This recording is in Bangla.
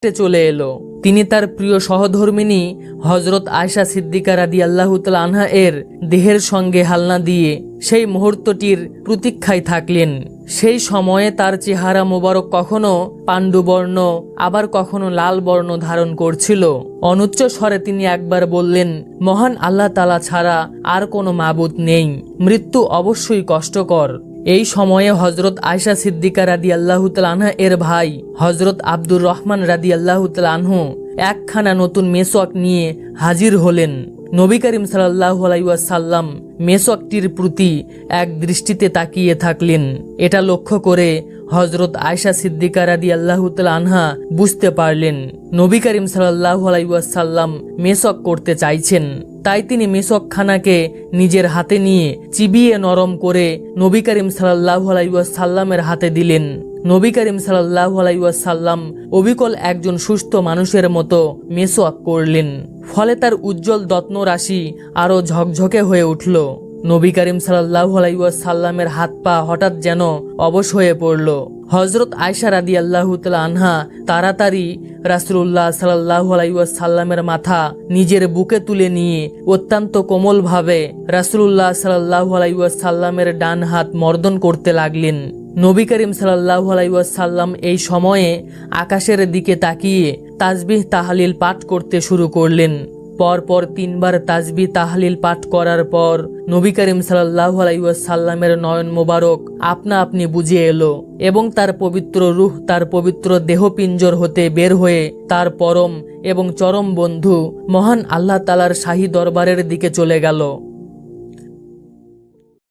চলে এলো। তিনি তার প্রিয় সহধর্মিনী হযরত আয়েশা সিদ্দিকা রাদিয়াল্লাহু তাআলা আনহা এর দেহের সঙ্গে হালনা দিয়ে সেই মুহূর্তটির প্রতীক্ষায় থাকলেন। সেই সময়ে তার চেহারা মোবারক কখনো পাণ্ডুবর্ণ, আবার কখনো লাল বর্ণ ধারণ করছিল। অনুচ্চ স্বরে তিনি একবার বললেন, মহান আল্লাহ তাআলা ছাড়া আর কোনো মাবুদ নেই, মৃত্যু অবশ্যই কষ্টকর। এই সময়ে হযরত আয়েশা সিদ্দিকা রাদিয়াল্লাহু তাআলা আনহা এর ভাই হযরত আব্দুর রহমান রাদিয়াল্লাহু তাআলা আনহু একখানা নতুন মেসওয়াক নিয়ে হাজির হলেন। নবী করিম সাল্লাল্লাহু আলাইহি ওয়াসাল্লাম মেসওয়াকটির প্রতি এক দৃষ্টিতে তাকিয়ে থাকলেন। এটা লক্ষ্য করে হযরত আয়েশা সিদ্দিকা রাদিয়াল্লাহু তাআলা আনহা বুঝতে পারলেন নবী করিম সাল্লাল্লাহু আলাইহি ওয়াসাল্লাম মেসওয়াক করতে চাইছেন। তাই তিনি মেসওয়াকখানাকে নিজের হাতে নিয়ে চিবিয়ে নরম করে নবী করিম সাল্লাল্লাহু আলাইহি ওয়াসাল্লামের হাতে দিলেন। নবী করিম সাল্লাল্লাহু আলাইহি ওয়াসাল্লাম অবিকল একজন সুস্থ মানুষের মতো মেসওয়াক করলেন। ফলে তার উজ্জ্বল রত্ন রাশি আরো ঝকঝকে হয়ে উঠল। নবী করিম সাল্লাল্লাহু আলাইহি ওয়াসাল্লামের হাত পা হঠাৎ যেন অবশ হয়ে পড়ল। হযরত আয়েশা রাদিয়াল্লাহু তাআলা আনহা তাড়াতাড়ি রাসূলুল্লাহ সাল্লাল্লাহু আলাইহি ওয়াসাল্লামের মাথা নিজের বুকে তুলে নিয়ে অত্যন্ত কোমলভাবে রাসূলুল্লাহ সাল্লাল্লাহু আলাইহি ওয়াসাল্লামের ডান হাত মর্দন করতে লাগলেন। নবী করিম সাল্লাল্লাহু আলাইহি ওয়াসাল্লাম এই সময়ে আকাশের দিকে তাকিয়ে তাসবিহ তাহলিল পাঠ করতে শুরু করলেন। পরপর 3 বার তাসবিহ তাহলিল পাঠ করার পর নবী করিম সাল্লাল্লাহু আলাইহি ওয়াসাল্লামের নয়ন মোবারক আপনা আপনি বুজে এলো এবং তার পবিত্র রূহ তার পবিত্র দেহপিঞ্জর হতে বের হয়ে তার পরম এবং চরম বন্ধু মহান আল্লাহ তাআলার শাহী দরবারের দিকে চলে গেল।